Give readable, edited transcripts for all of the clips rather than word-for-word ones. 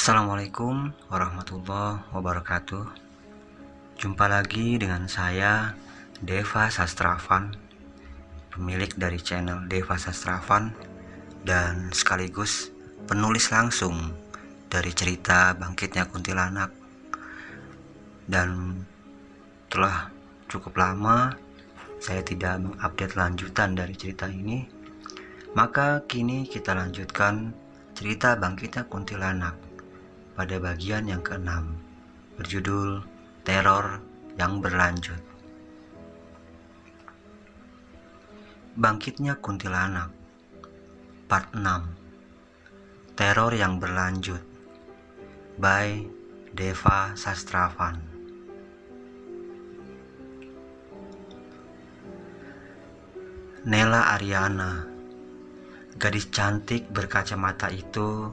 Assalamualaikum warahmatullahi wabarakatuh. Jumpa lagi dengan saya, Deva Sastravan, pemilik dari channel Deva Sastravan dan sekaligus penulis langsung dari cerita Bangkitnya Kuntilanak. Dan telah cukup lama saya tidak mengupdate lanjutan dari cerita ini, maka kini kita lanjutkan cerita Bangkitnya Kuntilanak pada bagian yang ke-6 berjudul Teror yang Berlanjut. Bangkitnya Kuntilanak Part 6, Teror yang Berlanjut by Deva Sastravan. Nela Ariana, gadis cantik berkacamata itu,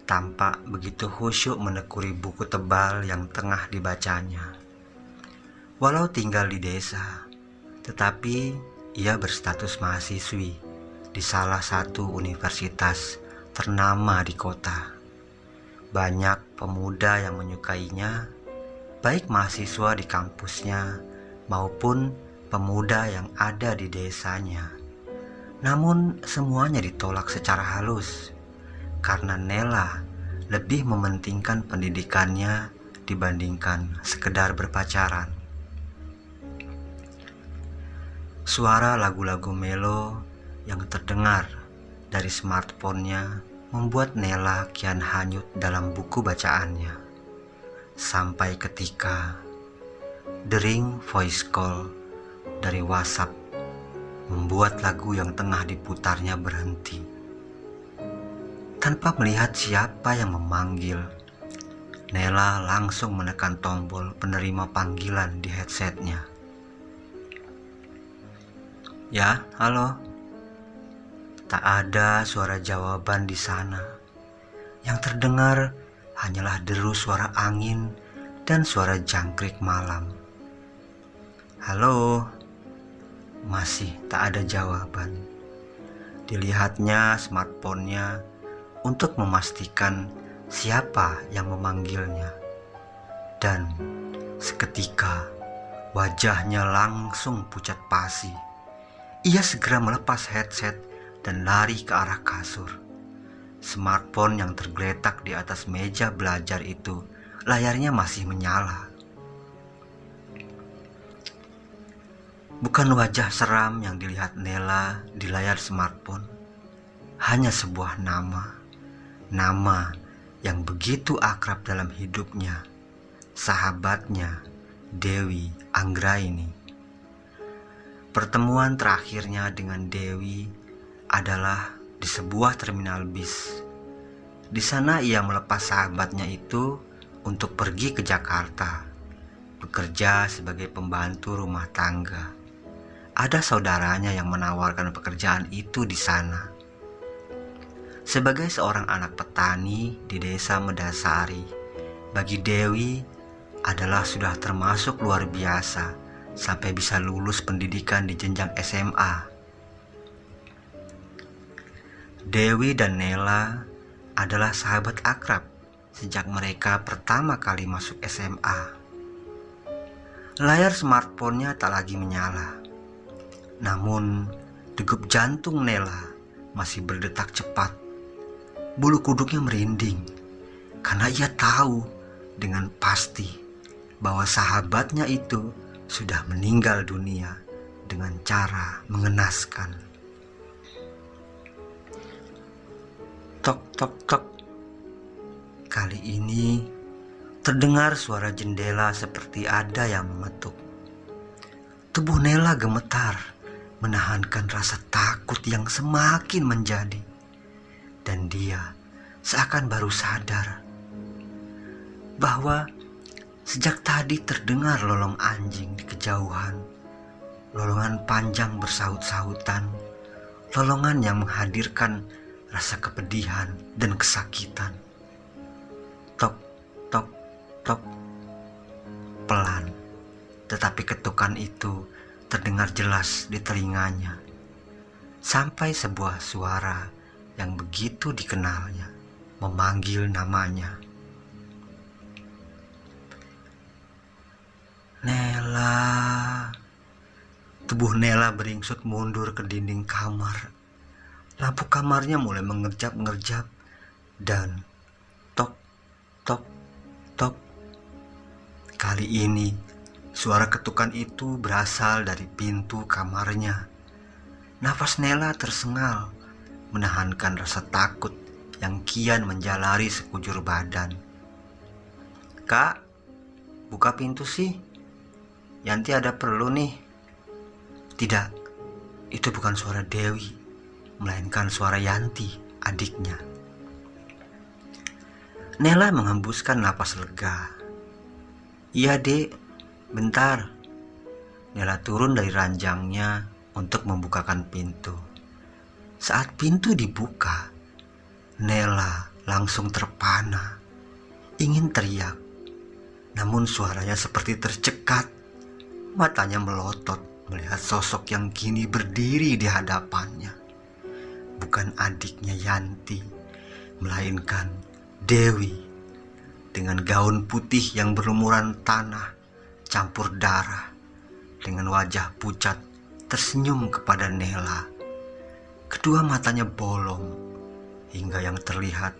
tampak begitu khusyuk menekuni buku tebal yang tengah dibacanya. Walau tinggal di desa, tetapi ia berstatus mahasiswi di salah satu universitas ternama di kota. Banyak pemuda yang menyukainya, baik mahasiswa di kampusnya maupun pemuda yang ada di desanya. Namun semuanya ditolak secara halus karena Nela lebih mementingkan pendidikannya dibandingkan sekedar berpacaran. Suara lagu-lagu melo yang terdengar dari smartphone-nya membuat Nela kian hanyut dalam buku bacaannya. Sampai ketika dering voice call dari WhatsApp membuat lagu yang tengah diputarnya berhenti. Tanpa melihat siapa yang memanggil, Nela langsung menekan tombol penerima panggilan di headsetnya. Ya, halo. Tak ada suara jawaban di sana. Yang terdengar hanyalah deru suara angin dan suara jangkrik malam. Halo. Masih tak ada jawaban. Dilihatnya smartphone-nya untuk memastikan siapa yang memanggilnya. Dan seketika wajahnya langsung pucat pasi. Ia segera melepas headset dan lari ke arah kasur. Smartphone yang tergeletak di atas meja belajar itu, layarnya masih menyala. Bukan wajah seram yang dilihat Nela di layar smartphone, hanya sebuah nama yang begitu akrab dalam hidupnya, sahabatnya Dewi Anggraini. Pertemuan terakhirnya dengan Dewi adalah di sebuah terminal bis. Di sana ia melepas sahabatnya itu untuk pergi ke Jakarta, bekerja sebagai pembantu rumah tangga. Ada saudaranya yang menawarkan pekerjaan itu di sana. Sebagai seorang anak petani di desa Medasari, bagi Dewi adalah sudah termasuk luar biasa sampai bisa lulus pendidikan di jenjang SMA. Dewi dan Nela adalah sahabat akrab sejak mereka pertama kali masuk SMA. Layar smartphone-nya tak lagi menyala. Namun degup jantung Nela masih berdetak cepat. Bulu kuduknya merinding karena ia tahu dengan pasti bahwa sahabatnya itu sudah meninggal dunia dengan cara mengenaskan. Tok tok tok. Kali ini terdengar suara jendela seperti ada yang mengetuk. Tubuh Nela gemetar, menahankan rasa takut yang semakin menjadi. Dan dia seakan baru sadar bahwa sejak tadi terdengar lolong anjing di kejauhan. Lolongan panjang bersaut-sautan, lolongan yang menghadirkan rasa kepedihan dan kesakitan. Tok, tok, tok. Pelan, tetapi ketukan itu terdengar jelas di telinganya. Sampai sebuah suara yang begitu dikenalnya memanggil namanya. Nela. Tubuh Nela beringsut mundur ke dinding kamar. Lampu kamarnya mulai mengerjap-ngerjap dan tok, tok, tok. Kali ini suara ketukan itu berasal dari pintu kamarnya. Nafas Nela tersengal, menahankan rasa takut yang kian menjalari sekujur badan. "Kak, buka pintu sih. Yanti ada perlu nih." Tidak, itu bukan suara Dewi, melainkan suara Yanti, adiknya. Nela menghembuskan napas lega. "Iya, Dek, bentar." Nela turun dari ranjangnya untuk membukakan pintu. Saat pintu dibuka, Nela langsung terpana, ingin teriak. Namun suaranya seperti tercekat. Matanya melotot melihat sosok yang kini berdiri di hadapannya. Bukan adiknya Yanti, melainkan Dewi dengan gaun putih yang berlumuran tanah campur darah, dengan wajah pucat tersenyum kepada Nela. Kedua matanya bolong hingga yang terlihat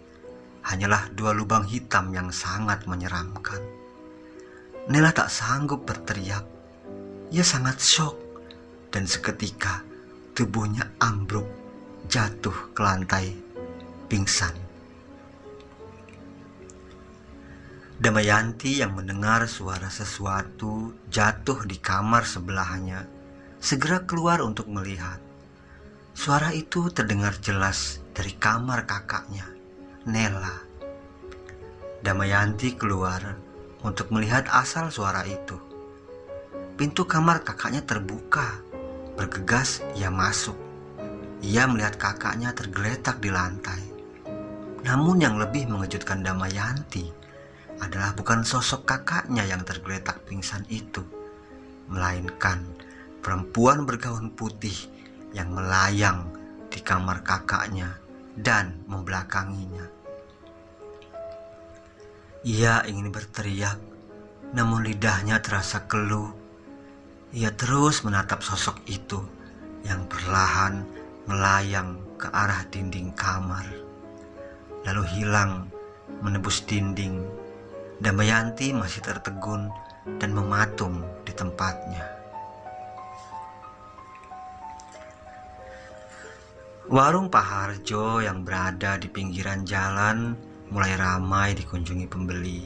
hanyalah dua lubang hitam yang sangat menyeramkan. Nela tak sanggup berteriak. Ia sangat syok dan seketika tubuhnya ambruk jatuh ke lantai pingsan. Damayanti yang mendengar suara sesuatu jatuh di kamar sebelahnya segera keluar untuk melihat. Suara itu terdengar jelas dari kamar kakaknya, Nela. Damayanti keluar untuk melihat asal suara itu. Pintu kamar kakaknya terbuka. Bergegas ia masuk. Ia melihat kakaknya tergeletak di lantai. Namun yang lebih mengejutkan Damayanti adalah bukan sosok kakaknya yang tergeletak pingsan itu, melainkan perempuan bergaun putih yang melayang di kamar kakaknya dan membelakanginya. Ia ingin berteriak, namun lidahnya terasa keluh. Ia terus menatap sosok itu yang perlahan melayang ke arah dinding kamar, lalu hilang menembus dinding. Damayanti masih tertegun dan mematung di tempatnya. Warung Pak Harjo yang berada di pinggiran jalan mulai ramai dikunjungi pembeli,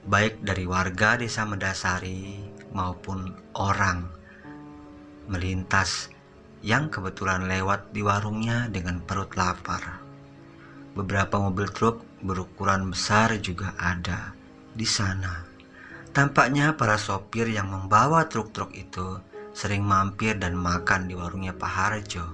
baik dari warga desa Medasari maupun orang melintas yang kebetulan lewat di warungnya dengan perut lapar. Beberapa mobil truk berukuran besar juga ada di sana. Tampaknya para sopir yang membawa truk-truk itu sering mampir dan makan di warungnya Pak Harjo.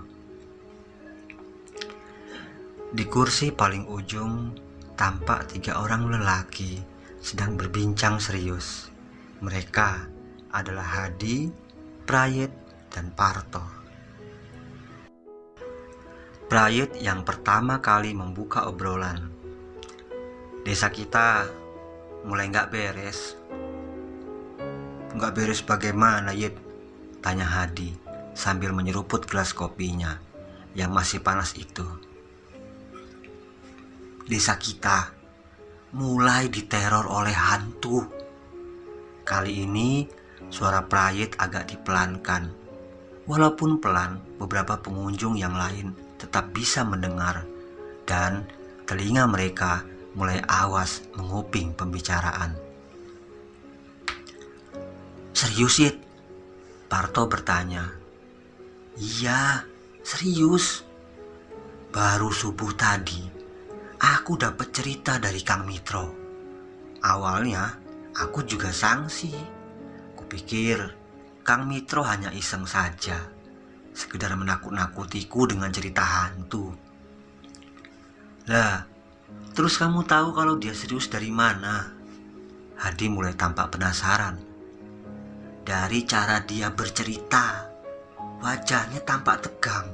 Di kursi paling ujung tampak 3 orang lelaki sedang berbincang serius. Mereka adalah Hadi, Prayit, dan Parto. Prayit yang pertama kali membuka obrolan. "Desa kita mulai gak beres." "Gak beres bagaimana, Yit?" tanya Hadi sambil menyeruput gelas kopinya yang masih panas itu. "Desa kita mulai diteror oleh hantu." Kali ini suara Prayit agak dipelankan. Walaupun pelan, beberapa pengunjung yang lain tetap bisa mendengar dan telinga mereka mulai awas menguping pembicaraan. "Serius, Yit?" Parto bertanya. "Iya, serius. Baru subuh tadi aku dapat cerita dari Kang Mitro. Awalnya aku juga sangsi. Kupikir Kang Mitro hanya iseng saja, sekedar menakut-nakutiku dengan cerita hantu. Lah, terus kamu tahu kalau dia serius dari mana?" Hadi mulai tampak penasaran. "Dari cara dia bercerita, wajahnya tampak tegang.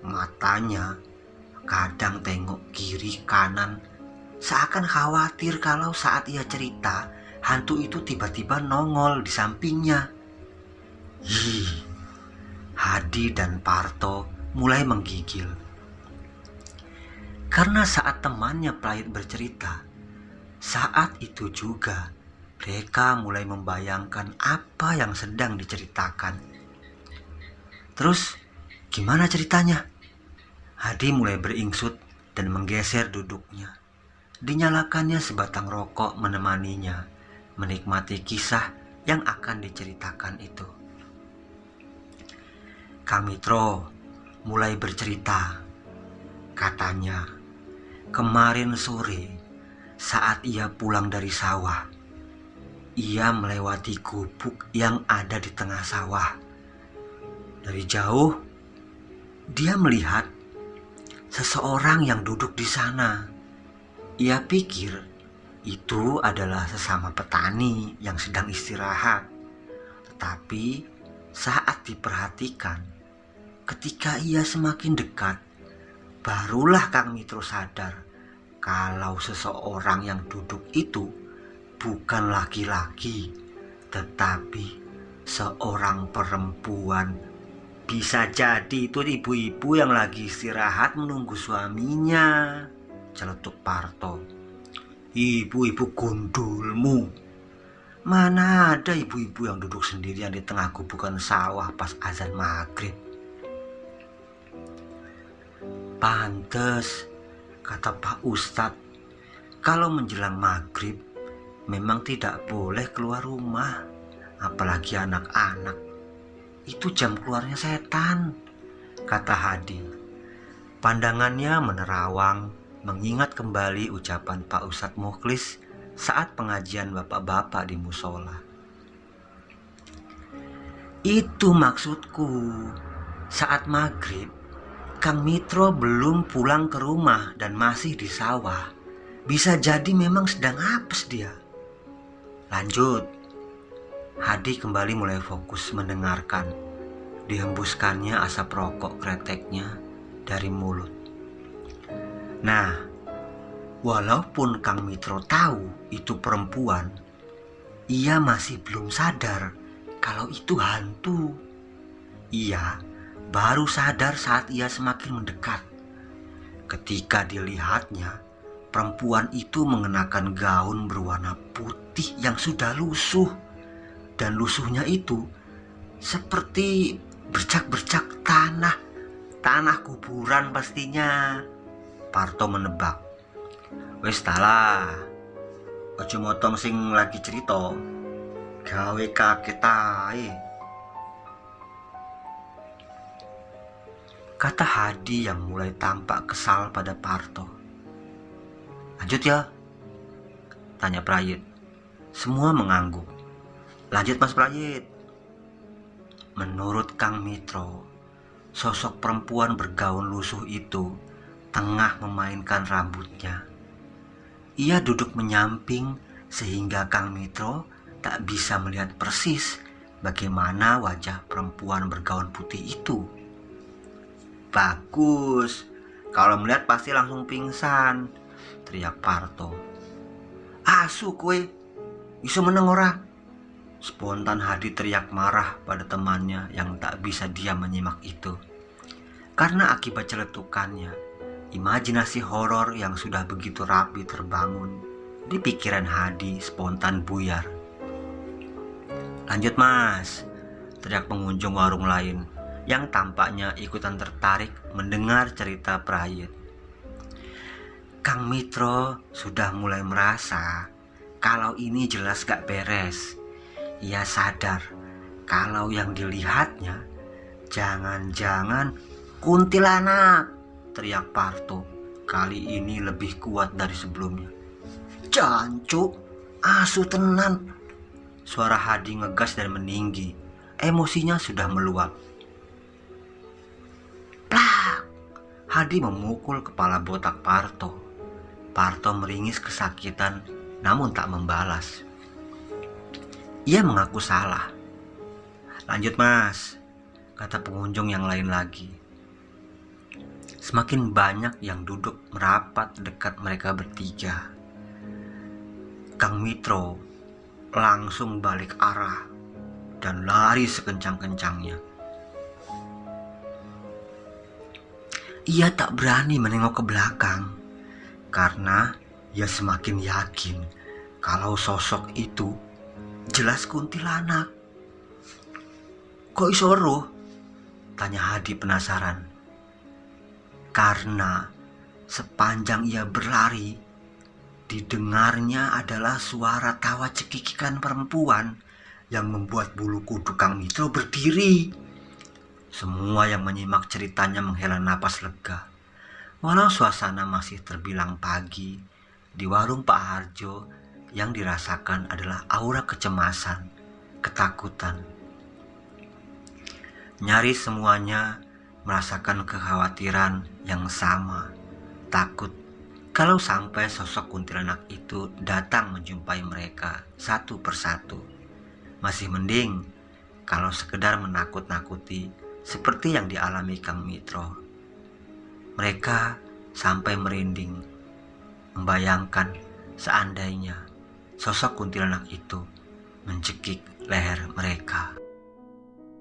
Matanya kadang tengok kiri kanan, seakan khawatir kalau saat ia cerita hantu itu tiba-tiba nongol di sampingnya. Hi, Hadi dan Parto mulai menggigil. Karena saat temannya Prayit bercerita, saat itu juga mereka mulai membayangkan apa yang sedang diceritakan. Terus, gimana ceritanya? Hadi mulai beringsut dan menggeser duduknya. Dinyalakannya sebatang rokok menemaninya menikmati kisah yang akan diceritakan itu. Kang Mitro mulai bercerita. Katanya, kemarin sore saat ia pulang dari sawah, ia melewati gubuk yang ada di tengah sawah. Dari jauh, dia melihat seseorang yang duduk di sana. Ia pikir itu adalah sesama petani yang sedang istirahat. Tetapi saat diperhatikan, ketika ia semakin dekat, barulah Kang Mitro sadar kalau seseorang yang duduk itu bukan laki-laki, tetapi seorang perempuan. Bisa jadi itu ibu-ibu yang lagi istirahat menunggu suaminya, celetuk Parto. Ibu-ibu gundulmu. Mana ada ibu-ibu yang duduk sendirian di tengah gubukan sawah pas azan maghrib. Pantes, kata Pak Ustadz, kalau menjelang maghrib memang tidak boleh keluar rumah, apalagi anak-anak. Itu jam keluarnya setan, kata Hadi. Pandangannya menerawang mengingat kembali ucapan Pak Ustadz Mukhlis saat pengajian bapak-bapak di musola. Itu maksudku, saat maghrib Kang Mitro belum pulang ke rumah dan masih di sawah. Bisa jadi memang sedang apes dia. Lanjut. Hadi kembali mulai fokus mendengarkan. Dihembuskannya asap rokok kreteknya dari mulut. Nah, walaupun Kang Mitro tahu itu perempuan, ia masih belum sadar kalau itu hantu. Ia baru sadar saat ia semakin mendekat. Ketika dilihatnya, perempuan itu mengenakan gaun berwarna putih yang sudah lusuh. Dan lusuhnya itu seperti bercak-bercak tanah kuburan pastinya. Parto menebak. Wes talah, ojo motong sing lagi cerita, gawe kaget ae, kata Hadi yang mulai tampak kesal pada Parto. Lanjut ya, tanya Prayit. Semua mengangguk. Lanjut Mas Prayit. Menurut Kang Mitro, sosok perempuan bergaun lusuh itu tengah memainkan rambutnya. Ia duduk menyamping sehingga Kang Mitro tak bisa melihat persis bagaimana wajah perempuan bergaun putih itu. Bagus, kalau melihat pasti langsung pingsan, teriak Parto. Asu kue, iso meneng ora? Spontan Hadi teriak marah pada temannya yang tak bisa diam menyimak itu. Karena akibat celetukannya, imajinasi horor yang sudah begitu rapi terbangun di pikiran Hadi spontan buyar. Lanjut Mas, teriak pengunjung warung lain yang tampaknya ikutan tertarik mendengar cerita Prayit. Kang Mitro sudah mulai merasa kalau ini jelas gak beres. Ia sadar kalau yang dilihatnya jangan-jangan kuntilanak, teriak Parto. Kali ini lebih kuat dari sebelumnya. Jancuk, asu tenan. Suara Hadi ngegas dan meninggi. Emosinya sudah meluap. Plak! Hadi memukul kepala botak Parto. Parto meringis kesakitan namun tak membalas. Ia mengaku salah. Lanjut Mas, kata pengunjung yang lain lagi. Semakin banyak yang duduk merapat dekat mereka bertiga. Kang Mitro langsung balik arah dan lari sekencang-kencangnya. Ia tak berani menengok ke belakang karena ia semakin yakin kalau sosok itu jelas kuntilanak. "Kok iso weruh?" tanya Hadi penasaran. Karena sepanjang ia berlari, didengarnya adalah suara tawa cekikikan perempuan yang membuat bulu kuduk Kang Mitro berdiri. Semua yang menyimak ceritanya menghela napas lega. Walau suasana masih terbilang pagi, di warung Pak Harjo yang dirasakan adalah aura kecemasan, ketakutan. Nyaris semuanya merasakan kekhawatiran yang sama, takut kalau sampai sosok kuntilanak itu datang menjumpai mereka satu persatu. Masih mending kalau sekedar menakut-nakuti seperti yang dialami Kang Mitro. Mereka sampai merinding membayangkan seandainya sosok kuntilanak itu mencekik leher mereka.